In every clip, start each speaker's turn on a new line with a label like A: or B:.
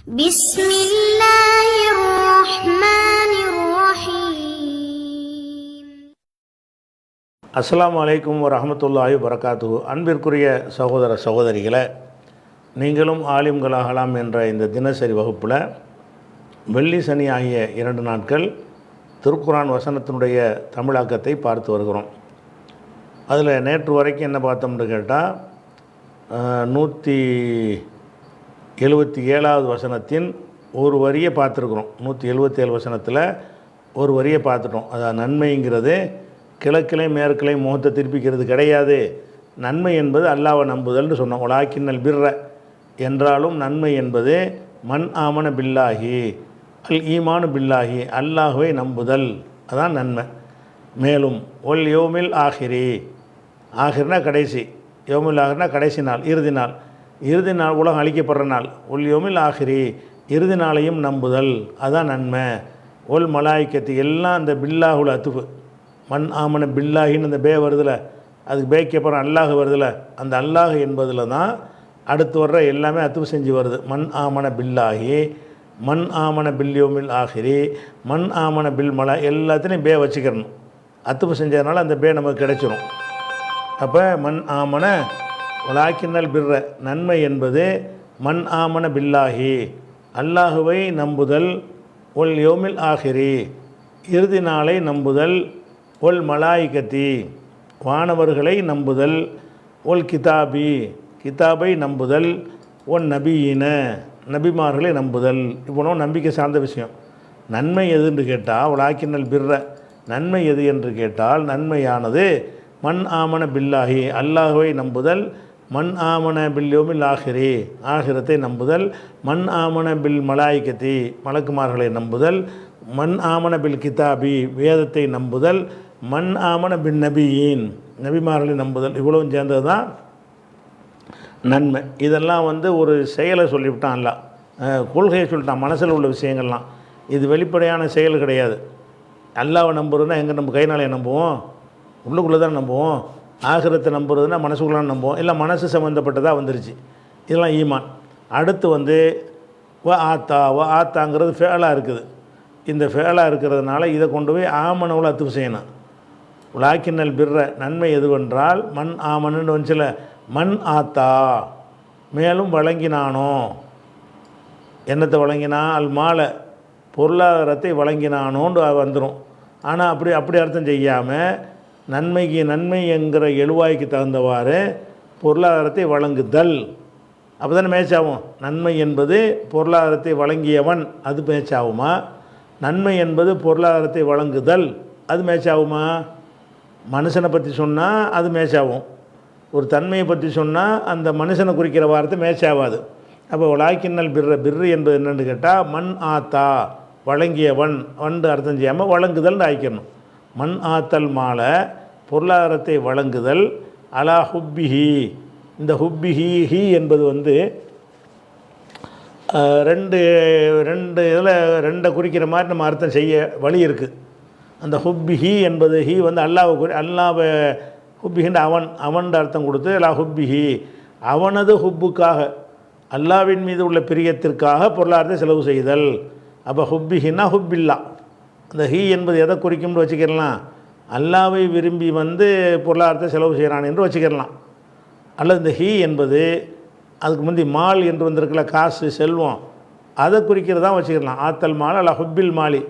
A: بسم الله الرحمن الرحيم.
B: அஸ்ஸலாமு அலைக்கும் வரஹ்மத்துல்லாஹி வபரகாத்துஹு. அன்பிற்குரிய சகோதர சகோதரிகளை, நீங்களும் ஆலிம்களாகலாம் என்ற இந்த தினசரி வகுப்பில் வெள்ளி சனி ஆகிய 2 நாட்கள் திருக்குரான் வசனத்தினுடைய தமிழாக்கத்தை பார்த்து வருகிறோம். அதில் நேற்று வரைக்கும் என்ன பார்த்தோம்னு கேட்டால் 177வது வசனத்தின் ஒரு வரியை பார்த்துருக்குறோம். 177 வசனத்தில் ஒரு வரியை பார்த்துட்டோம். அதாவது நன்மைங்கிறது கிழக்கிலை மேற்கிலை முகத்தை திருப்பிக்கிறது கிடையாது. நன்மை என்பது அல்லாஹ்வை நம்புதல்னு சொன்னோம். வலாக்கின்னல் பிர்ர என்றாலும் நன்மை என்பது மன் ஆமன பில்லாஹி அல் ஈமானு பில்லாஹி, அல்லாஹ்வை நம்புதல், அதான் நன்மை. மேலும் ஒல் யோமில் ஆஹிரி, ஆஹிர்னா கடைசி, யோமில் ஆஹிர்னா கடைசி நாள், இறுதி நாள். இறுதி நாள் உலகம் அழிக்கப்படுற நாள். ஒல் யோமில் ஆஹிரி, இறுதி நாளையும் நம்புதல், அதான் நன்மை. ஒல் மலாய்க்கத்து, எல்லாம் அந்த பில்லாஹுல் அத்துஃபு, மன் ஆமன பில்லாஹின்னு அந்த பே வருதில்ல, அதுக்கு பேக்கு அப்புறம் அல்லாஹ் வருதில்ல, அந்த அல்லாஹ் என்பதில் தான் அடுத்து வர்ற எல்லாமே அத்துஃபு செஞ்சு வருது. மன் ஆமன பில்லாஹி, மன் ஆமன பில்யோமில் ஆஹிரி, மன் ஆமன பில் மலா, எல்லாத்துலேயும் பே வச்சுக்கிறணும். அத்துஃபு செஞ்சதுனால அந்த பே நமக்கு கிடைச்சிரும். அப்போ மன் ஆமன வலாக்கின்னல் பிர்ர, நன்மை என்பது மன் ஆமன பில்லாஹி, அல்லாஹுவை நம்புதல், ஒல் யோமில் ஆஹிரி, இறுதி நாளை நம்புதல், ஒல் மலாய்கத்தி, வானவர்களை நம்புதல், ஒல் கிதாபி, கிதாபை நம்புதல், ஒன் நபியின, நபிமார்களை நம்புதல். இவ்வளோ நம்பிக்கை சார்ந்த விஷயம். நன்மை எது என்று கேட்டால் வலாக்கின்னல் பிர்ர, நன்மை எது என்று கேட்டால் நன்மையானது மன் ஆமன பில்லாஹி, அல்லாஹுவை நம்புதல், மன் ஆமன பில் யோமில் ஆஹிரி, ஆகிரத்தை நம்புதல், மன் ஆமன பில் மலாய்கத்தி, மலக்குமார்களை நம்புதல், மன் ஆமன பில் கிதாபி, வேதத்தை நம்புதல், மன் ஆமன பின் நபியின், நபிமார்களை நம்புதல். இவ்வளவும் சேர்ந்தது தான் நன்மை. இதெல்லாம் ஒரு செயலை சொல்லிவிட்டான், அல்ல கொள்கையை சொல்லிட்டான், மனசில் உள்ள விஷயங்கள்லாம். இது வெளிப்படையான செயல் கிடையாது. அல்லாஹ்வை நம்புறதுன்னா எங்கே நம்ம கைனாலே நம்புவோம்? உள்ளுக்குள்ளே தான் நம்புவோம். ஆகிரத்தை நம்புறதுன்னா மனசுக்குள்ளே நம்புவோம். இல்லை மனசு சம்மந்தப்பட்டதாக வந்துருச்சு. இதெல்லாம் ஈமான். அடுத்து வ ஆத்தா, வ ஆத்தாங்கிறது ஃபேலாக இருக்குது. இந்த ஃபேலாக இருக்கிறதுனால இதை கொண்டு போய் ஆமனவுல அத்துஃபு செய்யணும். வலாக்கின்னல் பிர்ர, நன்மை எதுவென்றால் மன் ஆமனுன்னு வந்துச்சுல, மன் ஆத்தா, மேலும் வழங்கினானோ, என்னத்தை வழங்கினா, அல் மாலை, பொருளாதாரத்தை வழங்கினானோன்னு வந்துடும். ஆனால் அப்படி அர்த்தம் செய்யாமல் நன்மைக்கு நன்மை என்கிற எழுவாய்க்கு தகுந்தவாறு பொருளாதாரத்தை வழங்குதல், அப்போ தானே மேட்சாகும். நன்மை என்பது பொருளாதாரத்தை வழங்கியவன், அது மேட்சாகுமா? நன்மை என்பது பொருளாதாரத்தை வழங்குதல், அது மேட்சாகுமா? மனுஷனை பற்றி சொன்னால் அது மேட்சாகும். ஒரு தன்மையை பற்றி சொன்னால் அந்த மனுஷனை குறிக்கிற வார்த்தை மேட்சாகாது. அப்போ வலாக்கின்னல் பிர்ர, பிர்ரு என்பது என்னென்னு கேட்டால் மன் ஆத்தா, வழங்கியவன், வண்டு அர்த்தம் செய்யாமல் வழங்குதல்னு ஆய்க்கணும். மன் ஆத்தல் மாலை, பொருளாதாரத்தை வழங்குதல், அலா ஹுப்பிஹி, இந்த ஹுப்பிஹி ஹி என்பது ரெண்டு இதில் ரெண்டை குறிக்கிற மாதிரி நம்ம அர்த்தம் செய்ய வழி இருக்குது. அந்த ஹுப்பிஹி என்பது ஹி அல்லாவை ஹுப்பிஹின்ற அவன் அர்த்தம் கொடுத்து அலா ஹுப்பிஹி, அவனது ஹுப்புக்காக, அல்லாவின் மீது உள்ள பிரியத்திற்காக பொருளாதாரத்தை செலவு செய்தல். அப்போ ஹுப்பிஹின்னா ஹுப்பில்லா, அந்த ஹீ என்பது எதை குறிக்கும்னு வச்சுக்கிடலாம். அல்லாவை விரும்பி பொருளாதாரத்தை செலவு செய்கிறான் என்று வச்சுக்கிடலாம். அல்லது இந்த ஹீ என்பது அதுக்கு முந்தி மால் என்று வந்திருக்கல, காசு, செல்வம், அதை குறிக்கிறதான் வச்சுக்கிடலாம். ஆத்தல் மால் அல்ல ஹுப்பில் மாலி,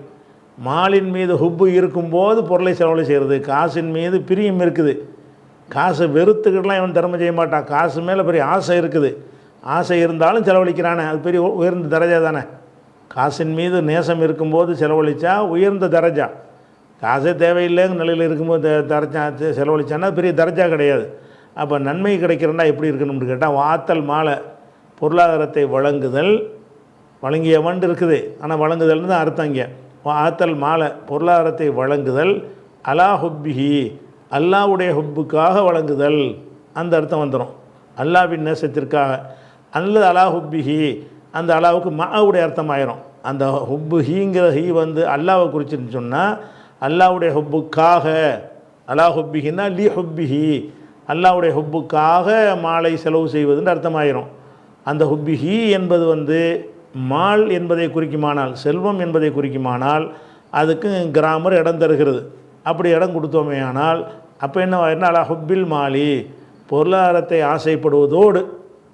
B: மாலின் மீது ஹுப்பு இருக்கும்போது பொருளை செலவு செய்கிறது. காசின் மீது பிரியம் இருக்குது. காசை வெறுத்துக்கிட்டலாம் இவன் தர்மம் செய்ய மாட்டான். காசு மேலே பெரிய ஆசை இருக்குது. ஆசை இருந்தாலும் செலவழிக்கிறானே, அது பெரிய உயர்ந்த தரஜா தானே. காசின் மீது நேசம் இருக்கும்போது செலவழித்தா உயர்ந்த தரஜா. காசே தேவையில்லைங்க நிலையில் இருக்கும்போது தரஜா செலவழித்தான்னா பெரிய தரஜா கிடையாது. அப்போ நன்மை கிடைக்கிறன்னா எப்படி இருக்கணும்னு கேட்டால் வாத்தல் மாலை, பொருளாதாரத்தை வழங்குதல், வழங்கியவன் இருக்குது, ஆனால் வழங்குதல்னு தான் அர்த்தம். இங்கே ஆத்தல் மாலை, பொருளாதாரத்தை வழங்குதல், அலா ஹுப்பிஹி, அல்லாவுடைய ஹுப்புக்காக வழங்குதல், அந்த அர்த்தம் வந்துடும். அல்லாவின் நேசத்திற்காக. அல்லது அலா ஹுப்பிஹி, அந்த அல்லாவுக்கு மாவுடைய அர்த்தம் ஆயிரும். அந்த ஹுப்பு ஹீங்கிற ஹீ அல்லாவை குறிச்சுன்னு சொன்னால் அல்லாவுடைய ஹுப்புக்காக, அலா ஹுப்பிஹின்னா லீ ஹுப்பிஹி, அல்லாவுடைய ஹுப்புக்காக மாலை செலவு செய்வதுன்னு அர்த்தமாயிரும். அந்த ஹுப்பிஹி என்பது மால் என்பதை குறிக்குமானால், செல்வம் என்பதை குறிக்குமானால் அதுக்கு கிராமர் இடம் தருகிறது. அப்படி இடம் கொடுத்தோமே ஆனால் அப்போ என்ன அலா ஹுப்பில் மாலி, பொருளாதாரத்தை ஆசைப்படுவதோடு,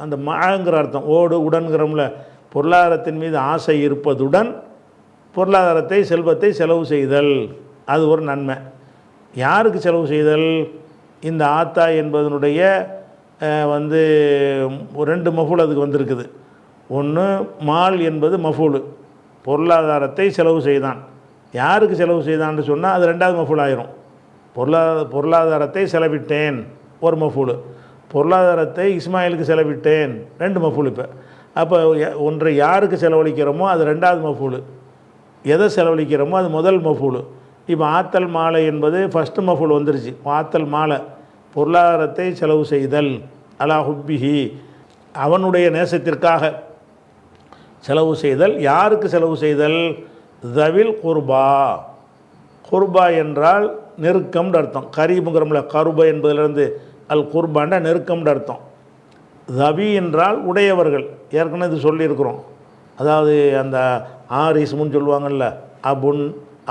B: அந்த மாங்கிற அர்த்தம் ஓடு உடன்கிறோம்ல, பொருளாதாரத்தின் மீது ஆசை இருப்பதுடன் பொருளாதாரத்தை செல்வத்தை செலவு செய்தல், அது ஒரு நன்மை. யாருக்கு செலவு செய்தல்? இந்த ஆத்தா என்பதனுடைய வந்து ரெண்டு மஃபூல் அதுக்கு வந்திருக்குது. ஒன்று மால் என்பது மஃபூல், பொருளாதாரத்தை செலவு செய்தான். யாருக்கு செலவு செய்தான்னு சொன்னால் அது ரெண்டாவது மஃபூல் ஆயிரும். பொருளாதாரத்தை செலவிட்டேன் ஒரு மஃபூல், பொருளாதாரத்தை இஸ்மாயிலுக்கு செலவிட்டேன் ரெண்டு மஃபூல். இப்போ அப்போ ஒன்றை யாருக்கு செலவழிக்கிறோமோ அது ரெண்டாவது மஃபூல், எதை செலவழிக்கிறோமோ அது முதல் மஃபூல். இப்போ ஆத்தல் மாலை என்பது ஃபஸ்ட்டு மஃபூல் வந்துருச்சு. ஆத்தல் மாலை பொருளாதாரத்தை செலவு செய்தல், அலா ஹுப்பிஹி அவனுடைய நேசத்திற்காக செலவு செய்தல். யாருக்கு செலவு செய்தல்? தவில் குர்பா. குர்பா என்றால் நெருக்கம்னு அர்த்தம். கரீபுங்கிறோம்ல, கருபா என்பதிலிருந்து அல் குர்பான்ற நெருக்கம்னு அர்த்தம். தவி என்றால் உடையவர்கள், ஏற்கனவே இது சொல்லியிருக்கிறோம். அதாவது அந்த ஆரிஸ்முன்னு சொல்லுவாங்கள்ல, அபுன்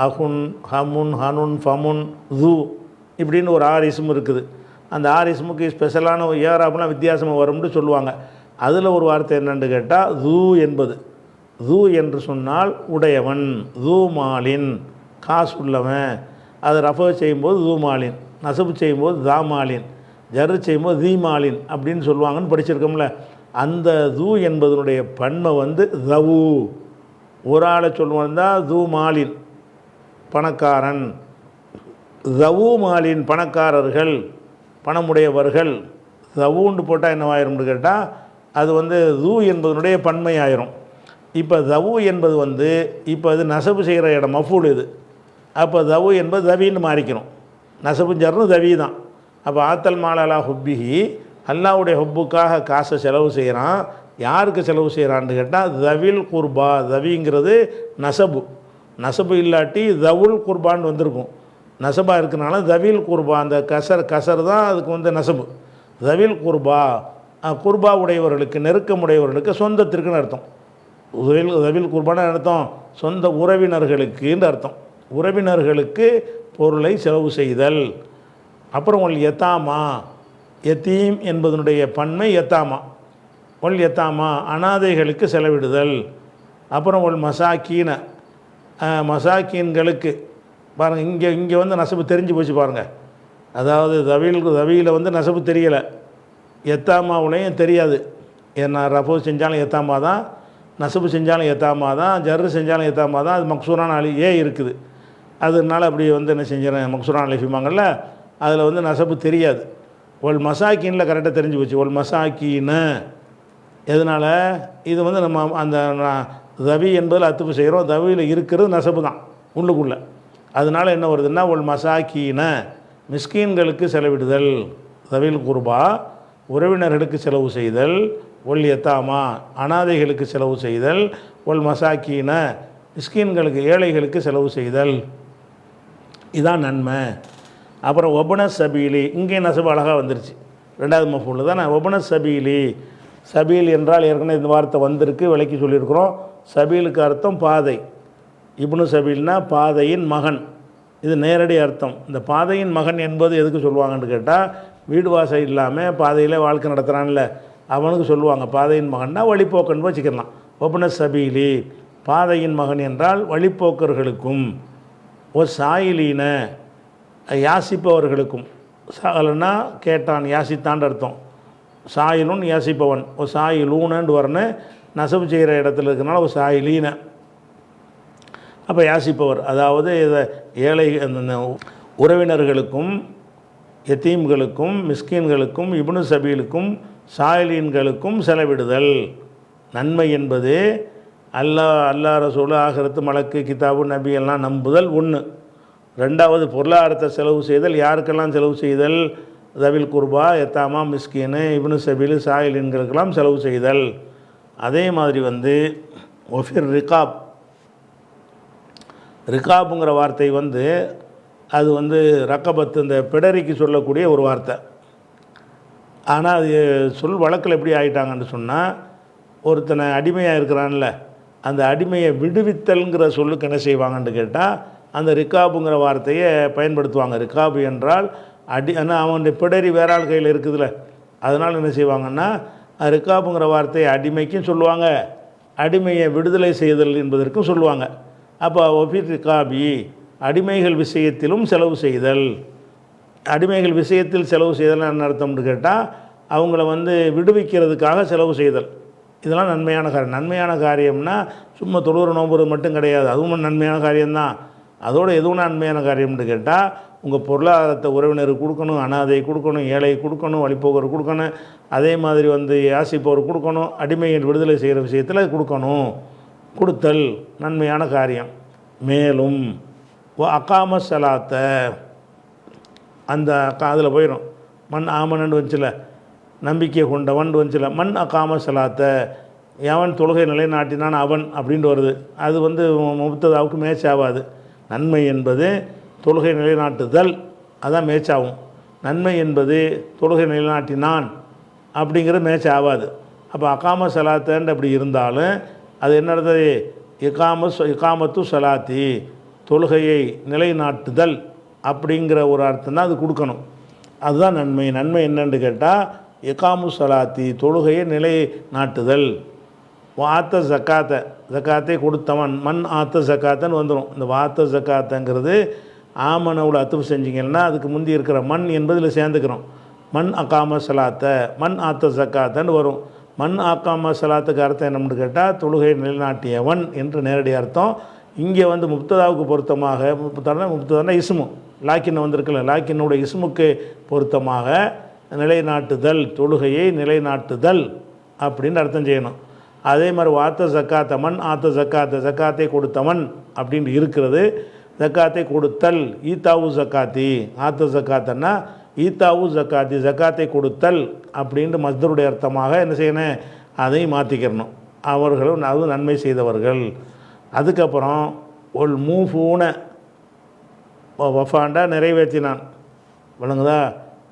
B: அஹுன் ஹமுன் ஹனுன் ஃபமுன் ஜூ இப்படின்னு ஒரு ஆரிஸ்மு இருக்குது. அந்த ஆரிஸ்முக்கு ஸ்பெஷலான ஏராப்லாம் வித்தியாசமாக வரும்னு சொல்லுவாங்க. அதில் ஒரு வார்த்தை என்னென்னு கேட்டால் ஜூ என்பது. ஜூ என்று சொன்னால் உடையவன், ஜூ மாலின் காசு உள்ளவன். அதை ரஃப செய்யும்போது ஜூ மாலின், நசபு செய்யும்போது தா மாலின், ஜர்ரு செய்யும்போது தீ மாலின் அப்படின்னு சொல்லுவாங்கன்னு படிச்சிருக்கோம்ல. அந்த ஜூ என்பதனுடைய பன்மை வந்து தவு. ஒரு ஆளை சொல்லுவோம் தான் ஜூ மாலின் பணக்காரன், தவு மாலின் பணக்காரர்கள் பணமுடையவர்கள். தவுன்னு போட்டால் என்னவாயிரும்னு கேட்டால் அது வந்து ஜூ என்பதனுடைய பன்மை ஆயிரும். இப்போ தவு என்பது வந்து இப்போ அது நசபு செய்கிற இடம் மஃபூல் இது. அப்போ தவு என்பது தவின்னு மாறிக்கணும். நசபு ஜர்னு தவி தான். அப்போ ஆத்தல் மாலலா ஹுப்பிஹி, அல்லாவுடைய ஹுப்புக்காக காசை செலவு செய்கிறான். யாருக்கு செலவு செய்கிறான்னு கேட்டால் தவில் குர்பா. தவிங்கிறது நசபு, நசபு இல்லாட்டி தவுல் குர்பான்னு வந்திருக்கும். நசபாக இருக்கிறனால தவில் குர்பா, அந்த கசர் தான் அதுக்கு வந்து நசபு. தவில் குர்பா, குர்பா உடையவர்களுக்கு, நெருக்கமுடையவர்களுக்கு, சொந்தத்திற்குன்னு அர்த்தம். தவில் குர்பான்னு அர்த்தம் சொந்த உறவினர்களுக்குன்னு அர்த்தம். உறவினர்களுக்கு பொருளை செலவு செய்தல். அப்புறம் ஒல் யத்தாமா, யத்தீம் என்பதனுடைய பன்மை யத்தாமா. ஒல் யத்தாமா அனாதைகளுக்கு செலவிடுதல். அப்புறம் ஒல் மசாக்கீன, மசாக்கீன்களுக்கு பாருங்கள். இங்கே வந்து நசபு தெரிஞ்சு போச்சு பாருங்கள். அதாவது தவியில் வந்து நசபு தெரியலை, எத்தாமாவுலையும் தெரியாது. ஏன்னா ரஃபு செஞ்சாலும் எத்தாமா தான், நசபு செஞ்சாலும் எத்தாமா தான், ஜர்ரு செஞ்சாலும் எத்தாமா தான். அது மக்சூரான அலி இருக்குது. அதனால அப்படி வந்து என்ன செஞ்சிடறேன், மக்சூரான அலிஃபிமாங்கள்ல அதில் வந்து நசபு தெரியாது. ஒல் மசாக்கீனில் கரெக்டாக தெரிஞ்சு போச்சு. ஒல் மசாக்கீனு எதனால்? இது வந்து நம்ம அந்த தவி என்பதில் அத்துப்பு செய்கிறோம். தவியில் இருக்கிறது நசபு தான் உள்ளுக்குள்ளே. அதனால் என்ன வருதுன்னா ஒல் மசாக்கீன மிஸ்கீன்களுக்கு செலவிடுதல், தவில் குர்பா உறவினர்களுக்கு செலவு செய்தல், ஒல் யத்தாமா அனாதைகளுக்கு செலவு செய்தல், ஒல் மசாக்கீன மிஸ்கீன்களுக்கு ஏழைகளுக்கு செலவு செய்தல். இதான் நன்மை. அப்புறம் ஒபன சபீலி, இங்கே நசபு அழகாக வந்துருச்சு, ரெண்டாவது மஃபூல் தானே. ஒபன சபீலி, சபீல் என்றால் ஏற்கனவே இந்த வார்த்தை வந்திருக்கு, விலைக்கு சொல்லியிருக்கிறோம். சபீலுக்கு அர்த்தம் பாதை. இப்னு சபீல்னா பாதையின் மகன், இது நேரடி அர்த்தம். இந்த பாதையின் மகன் என்பது எதுக்கு சொல்லுவாங்கன்னு கேட்டால், வீடு வாசல் இல்லாமல் பாதையில் வாழ்க்கை நடத்துகிறான்ல அவனுக்கு சொல்லுவாங்க பாதையின் மகன்னா வழிப்போக்கன்னு வச்சுக்கலாம். ஒபன சபீலி பாதையின் மகன் என்றால் வழிப்போக்கர்களுக்கும், ஒரு சாயிலீன யாசிப்பவர்களுக்கும். சாலன்னா கேட்டான், யாசித்தான்னு அர்த்தம். சாயிலுன் யாசிப்பவன், ஒரு சாயிலூனு வரணும். நசபு செய்கிற இடத்துல இருக்கிறனால ஒரு சாயிலீன, அப்போ யாசிப்பவர். அதாவது இதை ஏழை உறவினர்களுக்கும், யத்தீம்களுக்கும், மிஸ்கீன்களுக்கும், இப்னு சபீலுக்கும், சாயிலீன்களுக்கும் செலவிடுதல். நன்மை என்பது அல்லாஹ் ரசூல் ஆகிரத்து மலக்கு கிதாபு நபி எல்லாம் நம்புதல் ஒன்று. ரெண்டாவது பொருளாதாரத்தை செலவு செய்தல். யாருக்கெல்லாம் செலவு செய்தல்? தவில் குர்பா, யத்தாமா, மிஸ்கீனு, இப்னு சபீலு, சாயிலின்களுக்கெல்லாம் செலவு செய்தல். அதே மாதிரி வந்து ஒஃபிர் ரிகாப், ரிகாப்புங்கிற வார்த்தை வந்து அது வந்து ரக்கபத்து, இந்த பிடரிக்கு சொல்லக்கூடிய ஒரு வார்த்தை. ஆனால் அது சொல் வழக்கில் எப்படி ஆகிட்டாங்கன்னு சொன்னால், ஒருத்தனை அடிமையாக இருக்கிறான்ல அந்த அடிமையை விடுவித்தல்ங்கிற சொல்லுக்கு என்ன செய்வாங்கன்னு கேட்டால் அந்த ரிக்காபுங்கிற வார்த்தையை பயன்படுத்துவாங்க. ரிக்காபு என்றால் ஆனால் அவனுடைய பிடரி வேற ஆள் கையில் இருக்குதுல்ல, அதனால் என்ன செய்வாங்கன்னா ரிக்காபுங்கிற வார்த்தையை அடிமைக்கும் சொல்லுவாங்க, அடிமையை விடுதலை செய்தல் என்பதற்கும் சொல்லுவாங்க. அப்போ ஒஃபிர் ரிக்காபி அடிமைகள் விஷயத்திலும் செலவு செய்தல். அடிமைகள் விஷயத்தில் செலவு செய்தல் என்ன அர்த்தம்னு கேட்டால் அவங்கள விடுவிக்கிறதுக்காக செலவு செய்தல். இதெல்லாம் நன்மையான காரியம். நன்மையான காரியம்னா சும்மா தொழுகிற நோம்புறது மட்டும் கிடையாது, அதுவும் நன்மையான காரியம்தான். அதோடு எதுவும் நன்மையான காரியம்னு கேட்டால் உங்கள் பொருளாதாரத்தை உறவினருக்கு கொடுக்கணும், அனாதை கொடுக்கணும், ஏழை கொடுக்கணும், வழிபோக்கர் கொடுக்கணும், அதே மாதிரி யாசிப்பவர் கொடுக்கணும், அடிமையின் விடுதலை செய்கிற விஷயத்தில் கொடுக்கணும். கொடுத்தல் நன்மையான காரியம். மேலும் அகாம சலாத்தை அந்த அதில் போயிடும். மண் ஆமனன்னு வந்துச்சுல, நம்பிக்கை கொண்டவன் வந்துச்சுல, மண் அகாம சலாத்தை எவன் தொழுகை நிலைநாட்டினான் அவன் அப்படின்ட்டு வருது. அது முப்ததாவுக்கு மேட்ச் ஆகாது. நன்மை என்பது தொழுகை நிலைநாட்டுதல், அதான் மேட்ச் ஆகும். நன்மை என்பது தொழுகை நிலைநாட்டினான் அப்படிங்கிறது மேட்ச் ஆகாது. அப்போ அகாம சலாத்தன்னு அப்படி இருந்தாலும் அது என்ன அர்த்தம்? இகாமத்து சலாத்தி தொழுகையை நிலைநாட்டுதல் அப்படிங்கிற ஒரு அர்த்தம் தான் அது கொடுக்கணும். அதுதான் நன்மை. நன்மை என்னன்னு கேட்டால் இகாமு சலாத்தி தொழுகையை நிலைநாட்டுதல். வாத்த ஜக்காத்தை ஜக்காத்தை கொடுத்தவன் மண் ஆத்த ஜக்காத்தன்னு வந்துடும். இந்த வாத்த ஜக்காத்தங்கிறது ஆமனவில் அத்துவு செஞ்சிங்கன்னா அதுக்கு முந்தி இருக்கிற மண் என்பதில் சேர்ந்துக்கிறோம். மண் அகாம சலாத்தை மண் ஆத்த ஜக்காத்தன்னு வரும். மண் ஆக்காம சலாத்துக்கு அர்த்தம் என்னன்னு கேட்டால் தொழுகை நிலைநாட்டியவன் என்று நேரடி அர்த்தம். இங்கே முப்ததாவுக்கு பொருத்தமாக முப்ததானா இஸ்மு லாக்கின் வந்திருக்கல, லாக்கினுடைய இஸ்முக்கு பொருத்தமாக நிலைநாட்டுதல், தொழுகையை நிலைநாட்டுதல் அப்படின்னு அர்த்தம் செய்யணும். அதே மாதிரி வாத்த ஜக்காத்த மண் ஆத்த ஜக்காத்த ஜக்காத்தை கொடுத்தவன் அப்படின்னு இருக்கிறது. ஜக்காத்தை கொடுத்தல் ஈத்தாவு ஜக்காத்தி ஆத்த ஜக்காத்தன்னா ஈத்தாவு ஜக்காத்தி ஜக்காத்தை கொடுத்தல் அப்படின்ட்டு மஸ்தருடைய அர்த்தமாக என்ன செய்யணும், அதையும் மாற்றிக்கிறணும். அவர்களும் அதுவும் நன்மை செய்தவர்கள். அதுக்கப்புறம் ஒல் மூஃபூன வஃபாண்டா நிறைவேற்றினான், விளங்குதா?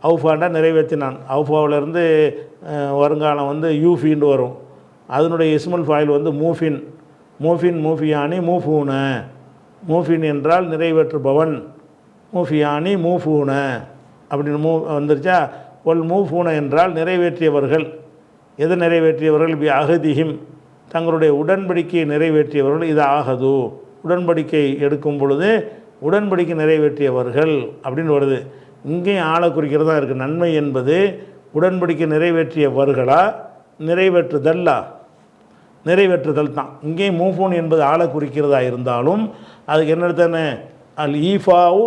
B: அவுஃபாண்டா நிறைவேற்றினான். அவுஃபாவிலேருந்து வருங்காலம் யூஃபின்னு வரும். அதனுடைய இஸ்முல் ஃபாயில் மூஃபின் மூஃபின் மூஃபியானி மூஃபூன. மூஃபின் என்றால் நிறைவேற்றுபவன், மூஃபியானி மூஃபூன அப்படின்னு வந்துருச்சா. ஒல் மூஃபூன என்றால் நிறைவேற்றியவர்கள். எதை நிறைவேற்றியவர்கள்? பி அகதிஹிம் தங்களுடைய உடன்படிக்கையை நிறைவேற்றியவர்கள். இது ஆகது உடன்படிக்கை எடுக்கும் பொழுது உடன்படிக்கை நிறைவேற்றியவர்கள் அப்படின்னு வருது. இங்கேயும் ஆளை குறிக்கிறதா இருக்குது. நன்மை என்பது உடன்படிக்கை நிறைவேற்றியவர்களா நிறைவேற்றுதல்லா? நிறைவேற்றுதல் தான். இங்கேயும் மூஃபூன் என்பது ஆளை குறிக்கிறதா இருந்தாலும் அதுக்கு என்ன தானே அல் ஈஃபாவு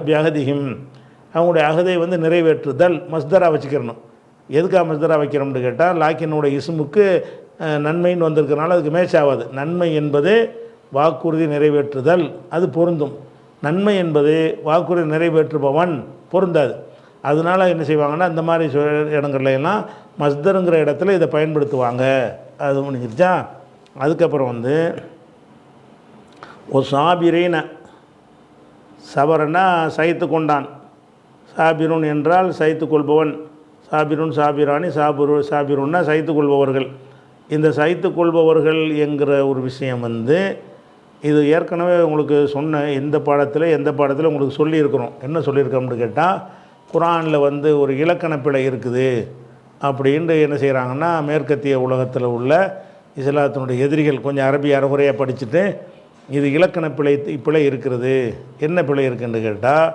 B: பியகதிஹிம் அவங்களுடைய அகதை நிறைவேற்றுதல் மஸ்தராக வச்சுக்கிறணும். எதுக்காக மஸ்தராக வைக்கிறோம்னு கேட்டால் லாக்கினுடைய இஸ்முக்கு நன்மைன்னு வந்திருக்கிறனால அதுக்கு மேட்ச் ஆகாது. நன்மை என்பது வாக்குறுதி நிறைவேற்றுதல், அது பொருந்தும். நன்மை என்பது வாக்குறுதி நிறைவேற்றுபவன் பொருந்தாது. அதனால் என்ன செய்வாங்கன்னா இந்த மாதிரி இடங்கள்ல எல்லாம் மஸ்தருங்கிற இடத்துல இதை பயன்படுத்துவாங்க. அது முடிஞ்சிருச்சா. அதுக்கப்புறம் ஒரு சாபிரீன சபரனா சைத்து கொண்டான். சாபிருன் என்றால் சைத்து கொள்பவன். சாபிருன் சாபிரானி சாபிருன்னா சைத்து கொள்பவர்கள். இந்த சைத்து கொள்பவர்கள் என்கிற ஒரு விஷயம் இது ஏற்கனவே உங்களுக்கு சொன்ன எந்த பாடத்தில் உங்களுக்கு சொல்லியிருக்கிறோம். என்ன சொல்லியிருக்கோம்னு கேட்டால் குரானில் ஒரு இலக்கண பிழை இருக்குது அப்படின்ட்டு என்ன செய்கிறாங்கன்னா மேற்கத்திய உலகத்தில் உள்ள இஸ்லாத்தினுடைய எதிரிகள் கொஞ்சம் அரபி அறகுறையாக படிச்சுட்டு இது இலக்கண பிழை இருக்கிறது. என்ன பிழை இருக்குன்னு கேட்டால்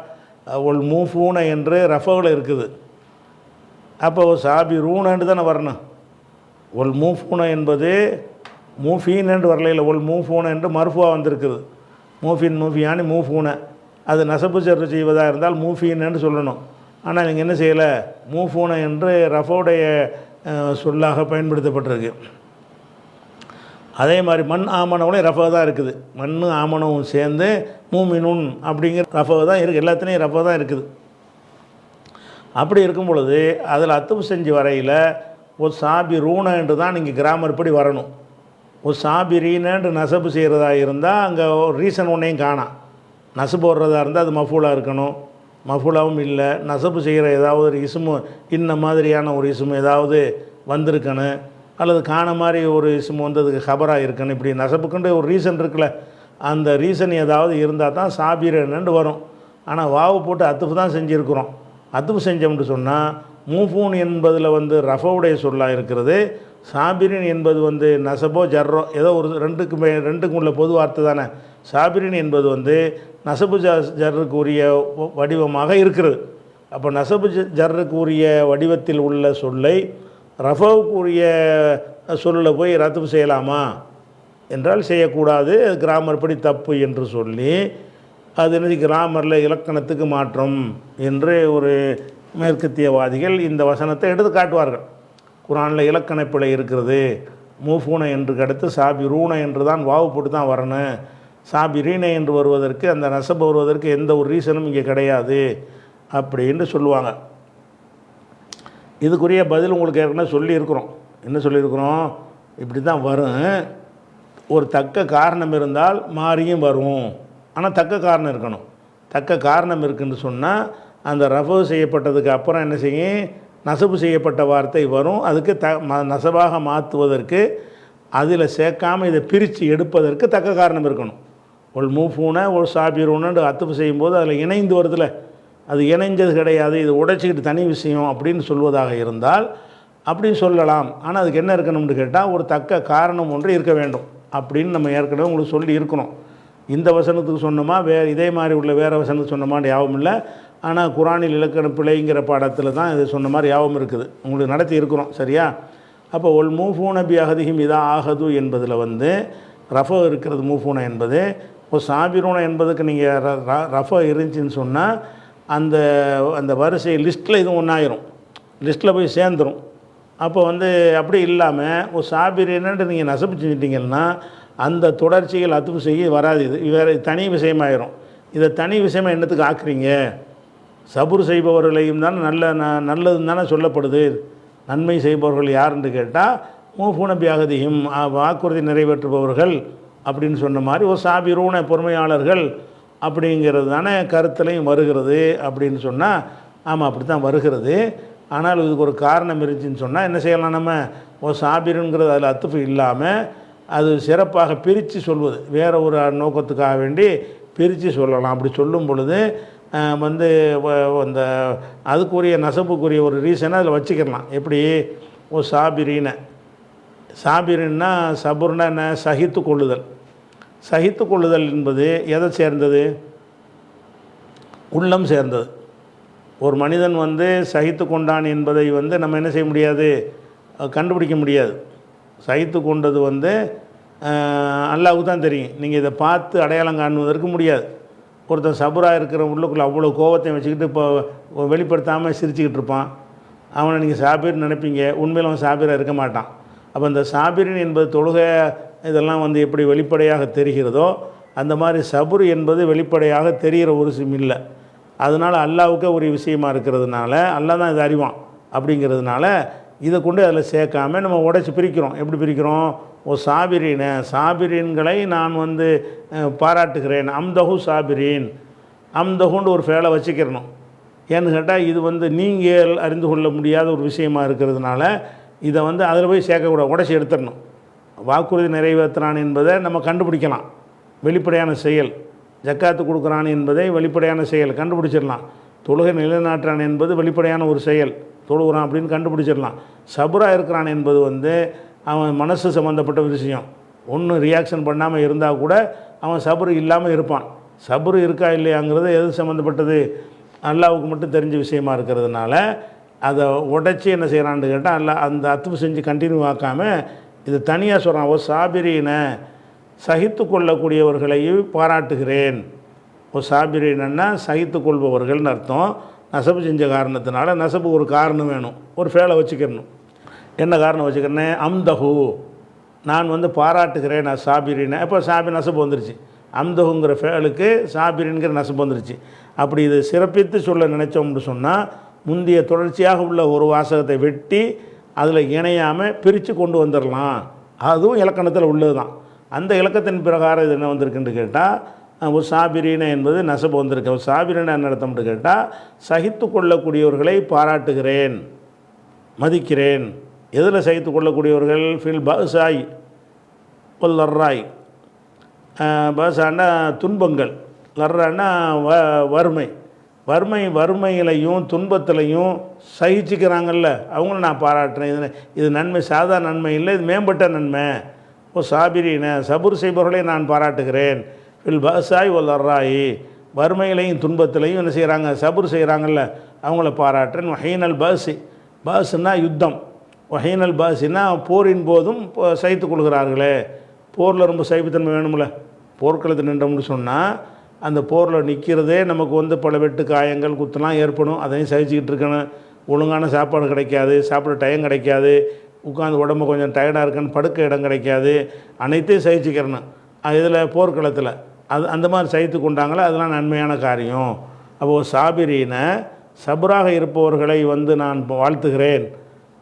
B: ஒல் மூஃபூன என்று ரஃபவில் இருக்குது. அப்போ சாபி ரூனன்று தானே வரணும். ஒல் மூஃபூன என்பது மூஃபீன் என்று வரலையில் ஒல் மூஃபூன என்று மர்ஃபுவா வந்திருக்குது. மூஃபின் மூஃபியானி மூஃபூன அது நசபு சர்வு செய்வதாக இருந்தால் மூஃபீன் என்று சொல்லணும். ஆனால் நீங்கள் என்ன செய்யலை, மூஃபூன என்று ரஃபோடைய சொல்லாக பயன்படுத்தப்பட்டிருக்கு. அதே மாதிரி மண் ஆமனவுலையும் ரஃபா தான் இருக்குது. மண் ஆமனவும் சேர்ந்து மூமினுன் அப்படிங்கிற ரஃபா தான் இருக்குது. எல்லாத்துலேயும் ரஃபா தான் இருக்குது. அப்படி இருக்கும் பொழுது அதில் அத்துவு செஞ்சு வரையில் ஒரு சாபி ரூன என்று தான் நீங்கள் கிராமர் படி வரணும். ஒரு சாபி ரீனன்று நசபு செய்கிறதா இருந்தால் அங்கே ஒரு ரீசன் ஒன்றையும் காணாம். நசபு போடுறதா இருந்தால் அது மஃபூலாக இருக்கணும். மஃபூலாவும் இல்லை. நசபு செய்கிற ஏதாவது ஒரு இசுமு இன்ன மாதிரியான ஒரு இசுமு ஏதாவது வந்திருக்கணும். அல்லது காண மாதிரி ஒரு இஸ்மு வந்ததுக்கு ஹபராக இருக்குன்னு இப்படி நசபுக்குன்ற ஒரு ரீசன் இருக்குல்ல, அந்த ரீசன் ஏதாவது இருந்தால் தான் சாபிரன்னு வரும். ஆனால் வாவு போட்டு அத்துஃபு தான் செஞ்சுருக்குறோம். அத்துஃபு செஞ்சோம்னு சொன்னால் மூஃபூன் என்பதில் வந்து ரஃபவுடைய சொல்லாக இருக்கிறது. சாபிரின் என்பது வந்து நசபோ ஜர்ரோ ஏதோ ஒரு ரெண்டுக்கும் உள்ள பொது வார்த்தை தானே. சாபிரின் என்பது வந்து நசபு ஜர்ருக்கு உரிய வடிவமாக இருக்கிறது. அப்போ நசபு ஜர்ருக்கு உரிய வடிவத்தில் உள்ள சொல்லை ரஃபவுக்கு உரிய சொல்லில் போய் ரத்து செய்யலாமா என்றால் செய்யக்கூடாது, கிராமர் படி தப்பு என்று சொல்லி அது என்னது கிராமரில் இலக்கணத்துக்கு மாற்றம் என்று ஒரு மேற்கத்தியவாதிகள் இந்த வசனத்தை எடுத்து காட்டுவார்கள். குரானில் இலக்கண பிழை இருக்கிறது, மூஃபூனை என்று அடுத்து சாபிரூனை என்று தான் வாவு போட்டு தான் வரணும், சாபிரீனை என்று வருவதற்கு அந்த நசபு வருவதற்கு எந்த ஒரு ரீசனும் இங்கே கிடையாது அப்படின்னு சொல்லுவாங்க. இதுக்குரிய பதில் உங்களுக்கு ஏற்கனவே சொல்லியிருக்கிறோம். என்ன சொல்லியிருக்கிறோம்? இப்படி தான் வரும், ஒரு தக்க காரணம் இருந்தால் மாறியும் வரும். ஆனால் தக்க காரணம் இருக்கணும். தக்க காரணம் இருக்குன்னு சொன்னால் அந்த ரஃபு செய்யப்பட்டதுக்கு அப்புறம் என்ன செய்யும், நசபு செய்யப்பட்ட வார்த்தை வரும். அதுக்கு நசபாக மாற்றுவதற்கு அதில் சேர்க்காமல் இதை பிரித்து எடுப்பதற்கு தக்க காரணம் இருக்கணும். ஒரு மூஃபூனை ஒரு சாபிரூன்னு அத்துப்பு செய்யும்போது அதில் இணைந்து வருதுல, அது இணைஞ்சது கிடையாது, இது உடைச்சிக்கிட்டு தனி விஷயம் அப்படின்னு சொல்வதாக இருந்தால் அப்படின்னு சொல்லலாம். ஆனால் அதுக்கு என்ன இருக்கணும்னு கேட்டால் ஒரு தக்க காரணம் ஒன்று இருக்க வேண்டும் அப்படின்னு நம்ம ஏற்கனவே உங்களுக்கு சொல்லி இருக்கணும். இந்த வசனத்துக்கு சொன்னோமா இதே மாதிரி உள்ள வேறு வசனத்துக்கு சொன்னோமான்னு யாவும் இல்லை. ஆனால் குரானில் இலக்கண பிழைங்கிற பாடத்தில் தான் இது சொன்ன மாதிரி யாவும் இருக்குது, உங்களுக்கு நடத்தி இருக்கிறோம். சரியா? அப்போ ஒல் மூஃபூன பி அகதிஹிம் இதா ஆகது என்பதில் வந்து ரஃபோ இருக்கிறது. மூஃபூனை என்பது ஒரு சாபிரூன என்பதுக்கு நீங்கள் ரஃபோ இருந்துச்சின்னு சொன்னால் அந்த அந்த வரிசை லிஸ்ட்டில் இதுவும் ஒன்றாயிரும், லிஸ்ட்டில் போய் சேர்ந்துடும். அப்போ வந்து அப்படி இல்லாமல் ஒரு சாபிரின்னு நீங்கள் நசப்பு செஞ்சிட்டிங்கன்னா அந்த தொடர்ச்சிகள் அத்துப்பு செய்ய வராது. இது வேறு தனி விஷயமாயிரும். இதை தனி விஷயமாக என்னத்துக்கு ஆக்குறீங்க? சபுர் செய்பவர்களையும் தான் நல்லதுன்னு தானே சொல்லப்படுது. நன்மை செய்பவர்கள் யாருன்னு கேட்டால் மூஃபூன பி அகதிஹிம் வாக்குறுதி நிறைவேற்றுபவர்கள் அப்படின்னு சொன்ன மாதிரி ஒரு சாபிரூன பொறுமையாளர்கள் அப்படிங்கிறது தானே கருத்துலையும் வருகிறது அப்படின்னு சொன்னால் ஆமாம் அப்படி தான் வருகிறது. ஆனால் இதுக்கு ஒரு காரணம் இருந்துச்சுன்னு சொன்னால் என்ன செய்யலாம், நம்ம ஒரு சாபிருங்கிறது அதில் அத்துஃபு இல்லாமல் அது சிறப்பாக பிரித்து சொல்வது, வேறு ஒரு நோக்கத்துக்காக வேண்டி பிரித்து சொல்லலாம். அப்படி சொல்லும் பொழுது வந்து அந்த அதுக்குரிய நசப்புக்குரிய ஒரு ரீசனை அதில் வச்சுக்கிடலாம். எப்படி ஒரு சாபிரின்னா சபுர்னா என்ன, சகித்து கொள்ளுதல். சகித்து கொள்ளுதல் என்பது எதை சேர்ந்தது? உள்ளம் சேர்ந்தது. ஒரு மனிதன் வந்து சகித்து கொண்டான் என்பதை வந்து நம்ம என்ன செய்ய முடியாது, கண்டுபிடிக்க முடியாது. சகித்து கொண்டது வந்து அல்லாஹ்வுக்கு தான் தெரியும். நீங்கள் இதை பார்த்து அடையாளம் காணுவதற்கு முடியாது. ஒருத்தன் சபுராக இருக்கிற உள்ளுக்குள்ளே அவ்வளோ கோவத்தை வச்சுக்கிட்டு இப்போ வெளிப்படுத்தாமல் சிரிச்சுக்கிட்டு இருப்பான், அவனை நீங்கள் சாபிர்னு நினைப்பீங்க, உண்மையில் அவன் சாபிராக இருக்க மாட்டான். அப்போ இந்த சாபிரின் என்பது தொழுகை இதெல்லாம் வந்து எப்படி வெளிப்படையாக தெரிகிறதோ அந்த மாதிரி சபுர் என்பது வெளிப்படையாக தெரிகிற ஒரு விஷயம் இல்லை. அதனால் அல்லாஹ்வுக்கே ஒரு விஷயமா இருக்கிறதுனால அல்லாஹ் தான் இதை அறிவான். அப்படிங்கிறதுனால இதை கொண்டு அதில் சேர்க்காமல் நம்ம உடைச்சி பிரிக்கிறோம். எப்படி பிரிக்கிறோம்? ஓ சாபிரீன்களை நான் வந்து பாராட்டுகிறேன், அம்தஹு சாபிரீன், அம்தஹுன்னு ஒரு ஃபேலை வச்சுக்கிறணும். ஏன்னு கேட்டால் இது வந்து நீங்கள் அறிந்து கொள்ள முடியாத ஒரு விஷயமா இருக்கிறதுனால இதை வந்து அதில் போய் சேர்க்கக்கூடாது, உடைச்சி எடுத்துடணும். வாக்குறுதி நிறைவேற்றுறான் என்பதை நம்ம கண்டுபிடிக்கலாம், வெளிப்படையான செயல். ஜக்காத்து கொடுக்குறான் என்பதை வெளிப்படையான செயல் கண்டுபிடிச்சிடலாம். தொழுகை நிலைநாட்டுறான் என்பது வெளிப்படையான ஒரு செயல், தொழுகிறான் அப்படின்னு கண்டுபிடிச்சிடலாம். சபுராக இருக்கிறான் என்பது வந்து அவன் மனசு சம்மந்தப்பட்ட விஷயம். ஒன்றும் ரியாக்ஷன் பண்ணாமல் இருந்தால் கூட அவன் சபுரு இல்லாமல் இருப்பான். சபுரு இருக்கா இல்லையாங்கிறது எது சம்மந்தப்பட்டது? அல்லாஹ்வுக்கு மட்டும் தெரிஞ்ச விஷயமா இருக்கிறதுனால அதை உடைச்சி என்ன செய்கிறான்னு கேட்டால் அந்த அத்துப்பு செஞ்சு கண்டினியூ ஆக்காமல் இது தனியாக சொல்கிறான். ஒரு சாபிரீனை சகித்து கொள்ளக்கூடியவர்களையும் பாராட்டுகிறேன். ஒரு சாபிரீனா சகித்து கொள்பவர்கள்னு அர்த்தம். நசபு செஞ்ச காரணத்தினால நசபு ஒரு காரணம் வேணும், ஒரு ஃபேலை வச்சுக்கிறணும். என்ன காரணம் வச்சுக்கிறேன்? அம்தஹு, நான் வந்து பாராட்டுகிறேன் நான் சாபிரினை. இப்போ நசபு வந்துருச்சு, அம்தஹுங்கிற ஃபேலுக்கு சாபிரின்கிற நசபு வந்துருச்சு. அப்படி இது சிறப்பித்து சொல்ல நினச்சோம்னு சொன்னால் முந்தைய தொடர்ச்சியாக உள்ள ஒரு வாசகத்தை வெட்டி அதில் இணையாமல் பிரித்து கொண்டு வந்துடலாம். அதுவும் இலக்கணத்தில் உள்ளது தான். அந்த இலக்கத்தின் பிரகாரம் இது என்ன வந்திருக்குன்னு கேட்டால் ஒரு சாபிரீன என்பது நசபு வந்திருக்கு. ஒரு சாபிரீன என்ன அர்த்தம்னு கேட்டால் சகித்து கொள்ளக்கூடியவர்களை பாராட்டுகிறேன், மதிக்கிறேன் எதில் சகித்து கொள்ளக்கூடியவர்கள்? Fill Pasai லர்ராய். பசான்னா துன்பங்கள், லர்ரான்னா வறுமை. வறுமையிலையும் துன்பத்திலையும் சகிச்சுக்கிறாங்கல்ல, அவங்கள நான் பாராட்டுறேன். இது நன்மை, சாதாரண நன்மை இல்லை, இது மேம்பட்ட நன்மை. சாபிரீன, சபுர் செய்பவர்களை நான் பாராட்டுகிறேன். ஃபில் பசாய் லர்ராயி, வறுமையிலையும் துன்பத்திலையும் என்ன செய்கிறாங்க? சபுர் செய்கிறாங்கல்ல, அவங்கள பாராட்டுறேன். வஹீனல் பாசுன்னா யுத்தம், வஹீனல் பாசின்னா போரின் போதும் சகித்து கொள்கிறார்களே. போரில் ரொம்ப சகிப்புத்தன்மை வேணும்ல. போர்க்களத்தில் நின்றோம்னு சொன்னால் அந்த போரில் நிற்கிறதே நமக்கு பல வெட்டு காயங்கள் குத்துலாம் ஏற்படும். அதையும் சகிச்சுக்கிட்டு இருக்கணும். ஒழுங்கான சாப்பாடு கிடைக்காது, சாப்பிட டைம் கிடைக்காது, உட்காந்து உடம்பு கொஞ்சம் டயர்டாக இருக்குன்னு படுக்க இடம் கிடைக்காது, அனைத்தையும் சகிச்சுக்கிறணும் இதில் போர்க்களத்தில். அந்த மாதிரி சகித்து கொண்டாங்களே, அதெல்லாம் நன்மையான காரியம். அப்போது சாபிரீன, சபராக இருப்பவர்களை நான் வாழ்த்துகிறேன்.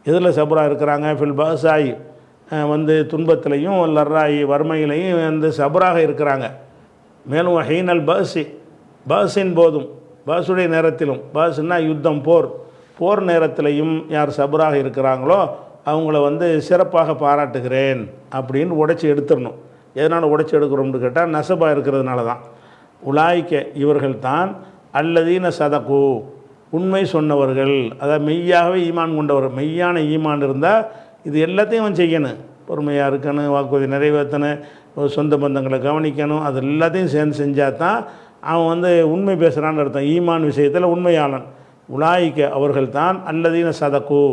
B: எதில் சபராக இருக்கிறாங்க? ஃபில் பசாய், துன்பத்திலையும் லர்ராயி, வறுமையிலையும் சபராக இருக்கிறாங்க. மேலும் ஹீனல் பாஸின் போதும், பாஸுடைய நேரத்திலும், பாஸுன்னா யுத்தம், போர் நேரத்திலையும் யார் சபராக இருக்கிறாங்களோ அவங்கள சிறப்பாக பாராட்டுகிறேன் அப்படின்னு உடைச்சி எடுத்துடணும். எதனால் உடைச்சி எடுக்கிறோம்னு கேட்டால் நசபாக இருக்கிறதுனால தான். உலாய்க்க, இவர்கள் தான் அல்லதீன சதகு, உண்மை சொன்னவர்கள். அதாவது மெய்யாகவே ஈமான் கொண்டவர். மெய்யான ஈமான் இருந்தால் இது எல்லாத்தையும் அவன் செய்யணும். பொறுமையாக இருக்கணும், வாக்குறுதி நிறைவேற்றணும், சொந்த பந்தங்களை கவனிக்கணும். அது எல்லாத்தையும் சேர்ந்து செஞ்சால் தான் அவன் உண்மை பேசுகிறான்னு அர்த்தம். ஈமான் விஷயத்தில் உண்மையாளன். உலாய்க்க, அவர்கள் தான் அல்லதீன சதகு,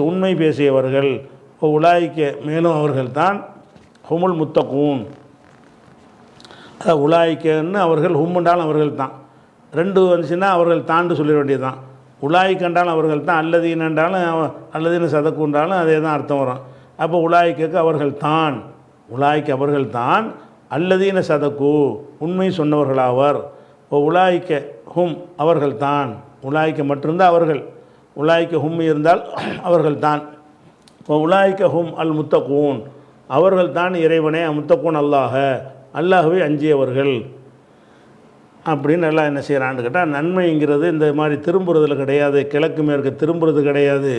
B: உண்மை பேசியவர்கள். உலாய்க்க, மேலும் அவர்கள் தான் ஹுமுல் முத்தகூன். அதாவது உலாய்க்கன்னு அவர்கள், ஹும்முண்டாலும் அவர்கள் தான். ரெண்டு வந்துச்சுன்னா அவர்கள் தாண்டு சொல்லிட வேண்டியது தான். உலாய்க்கண்டாலும் அவர்கள் தான், அல்லதீனன்றாலும் அல்லதீன சதக்குன்றாலும் அதே தான் அர்த்தம் வரும். அப்போ உலாய்க்கு அவர்கள் தான், உலாய்க்கு அவர்கள் தான், அல்லதீன சதக்கு, உண்மை சொன்னவர்களாவர். இப்போ உலாய்க்க ஹும், அவர்கள் தான். உலாய்க்க மட்டும்தான் அவர்கள், உலாய்க்க ஹும் இருந்தால் அவர்கள் தான். இப்போ உலாய்க்க ஹும் அல் முத்தகூன், அவர்கள் தான் இறைவனே, முத்தகூன் அல்லாஹ்வை அஞ்சியவர்கள் அப்படின்னு எல்லாம் என்ன செய்கிறான்னு கேட்டால், நன்மைங்கிறது இந்த மாதிரி திரும்புறதில் கிடையாது, கிழக்கு மேற்கு திரும்புறது கிடையாது.